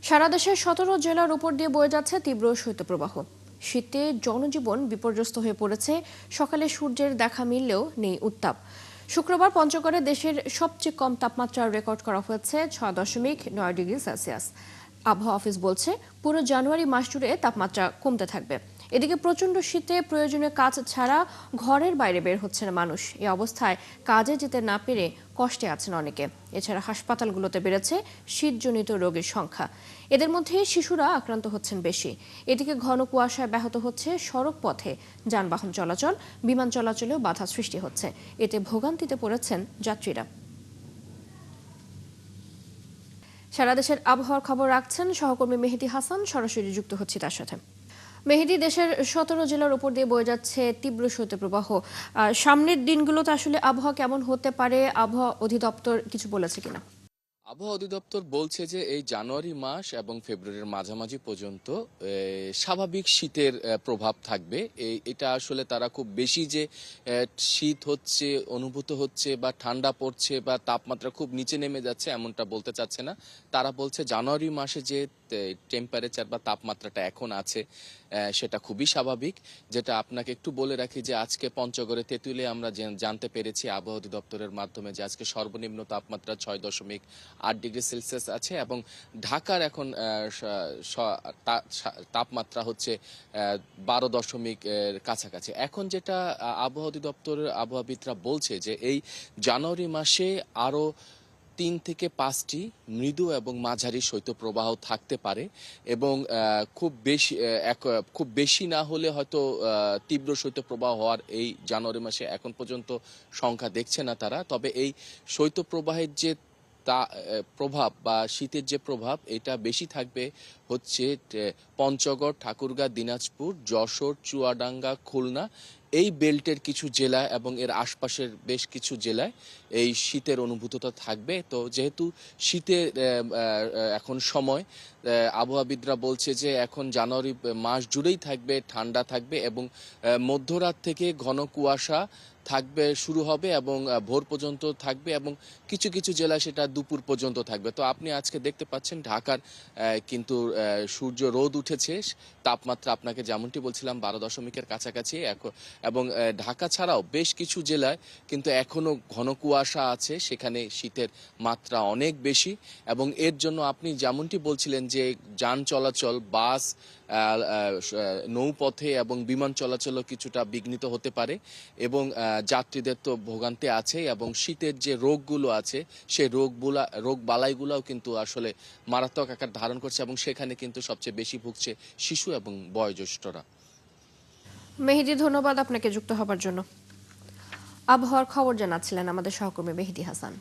সারা দেশের ১৭ জেলার উপর দিয়ে বয়ে যাচ্ছে তীব্র শৈত্যপ্রবাহ। শীতে জনজীবন বিপর্যস্ত হয়ে পড়েছে। সকালে সূর্যের দেখা মিললেও নেই উত্তাপ। শুক্রবার পঞ্চগড়ে দেশের সবচেয়ে কম তাপমাত্রা রেকর্ড করা হয়েছে ৬.৯ ডিগ্রি সেলসিয়াস। আবহাওয়া অফিস বলছে পুরো জানুয়ারি মাস জুড়ে তাপমাত্রা কমতে থাকবে। এদিকে প্রচণ্ড শীতে প্রয়োজনীয় কাজ ছাড়া ঘরের বাইরে বের হচ্ছে না মানুষ। এই অবস্থায় কাজে যেতে না পেরে কষ্টে আছেন অনেকে। এছাড়া হাসপাতালগুলোতে বেড়েছে শীতজনিত রোগের সংখ্যা। এদের মধ্যে শিশুরা আক্রান্ত হচ্ছেন বেশি। এদিকে ঘন কুয়াশায় ব্যাহত হচ্ছে সড়ক পথে যানবাহন চলাচল, বিমান চলাচলেও বাধা সৃষ্টি হচ্ছে। এতে ভোগান্তিতে পড়েছেন যাত্রীরা। সারা দেশের আবহাওয়ার খবর রাখছেন সহকর্মী মেহেদী হাসান। সরাসরি যুক্ত হচ্ছি তার সাথে। মেহেদী, দেশের ১৭ জেলার উপর দিয়ে বয়ে যাচ্ছে তীব্র শৈত্যপ্রবাহ। সামনের দিনগুলোতে আসলে আবহাওয়া কেমন হতে পারে, আবহাওয়া অধিদপ্তর কিছু বলেছে কিনা? আবহাওয়া অধিদপ্তর বলছে যে এই জানুয়ারি মাস এবং ফেব্রুয়ারির মাঝামাঝি পর্যন্ত স্বাভাবিক শীতের প্রভাব থাকবে। এটা আসলে তারা খুব বেশি যে শীত হচ্ছে, অনুভূত হচ্ছে বা ঠান্ডা পড়ছে বা তাপমাত্রা খুব নিচে নেমে যাচ্ছে এমনটা বলতে চাচ্ছে না। তারা বলছে জানুয়ারি মাসে যে টেম্পারেচার বা তাপমাত্রাটা এখন আছে সেটা খুবই স্বাভাবিক। যেটা আপনাকে একটু বলে রাখি যে আজকে পঞ্চগড়ে তেঁতুলিয়ে আমরা জানতে পেরেছি আবহাওয়া অধিদপ্তরের মাধ্যমে যে আজকে সর্বনিম্ন তাপমাত্রা ৬.৮ ডিগ্রি সেলসিয়াস আছে এবং ঢাকার এখন তাপমাত্রা হচ্ছে ১২ কাছাকাছি। এখন যেটা আবহাওয়া অধিদপ্তরের আবহাওয়াবিদরা বলছে যে এই জানুয়ারি মাসে আরও ৩ থেকে ৫টি মৃদু এবং মাঝারি শৈত্যপ্রবাহ থাকতে পারে এবং খুব বেশি না হলে হয়তো তীব্র শৈত্যপ্রবাহ হওয়ার এই জানুয়ারি মাসে এখন পর্যন্ত সংখ্যা দেখছে না তারা। তবে এই শৈত্যপ্রবাহের যে প্রভাব বা শীতের যে প্রভাব এটা বেশি থাকবে হচ্ছে পঞ্চগড়, ঠাকুরগাঁ, দিনাজপুর, যশোর, চুয়াডাঙ্গা, খুলনা এই বেল্টের কিছু জেলা এবং এর আশপাশের বেশ কিছু জেলায় এই শীতের অনুভূততা থাকবে। তো যেহেতু শীতের এখন সময়, আবহাওয়াবিদরা বলছে যে এখন জানুয়ারি মাস জুড়েই থাকবে, ঠান্ডা থাকবে এবং মধ্যরাত থেকে ঘন কুয়াশা থাকবে, শুরু হবে এবং ভোর পর্যন্ত থাকবে এবং কিছু কিছু জেলায় সেটা দুপুর পর্যন্ত থাকবে। তো আপনি আজকে দেখতে পাচ্ছেন ঢাকার কিন্তু সূর্য রোদ উঠেছে। তাপমাত্রা আপনাকে যেমনটি বলছিলাম ১২ দশমিকের কাছাকাছি এবং ঢাকা ছাড়াও বেশ কিছু জেলায় কিন্তু এখনও ঘন কুয়াশা আছে, সেখানে শীতের মাত্রা অনেক বেশি এবং এর জন্য আপনি যেমনটি বলছিলেন যে যান চলাচল, বাস, নৌপথে এবং বিমান চলাচলও কিছুটা বিঘ্নিত হতে পারে এবং যাত্রীদের তো ভোগান্তি আছে এবং শীতের যে রোগগুলো আছে সেই রোগ বালাইগুলোও কিন্তু আসলে মারাত্মক আকার ধারণ করছে এবং সেখানে কিন্তু সবচেয়ে বেশি ভুগছে শিশু এবং বয়োজ্যেষ্ঠরা। মেহেদী, ধন্যবাদ আপনাকে যুক্ত হবার জন্য। আবহাওয়ার খবর জানাচ্ছিলেন আমাদের সহকর্মী মেহেদী হাসান।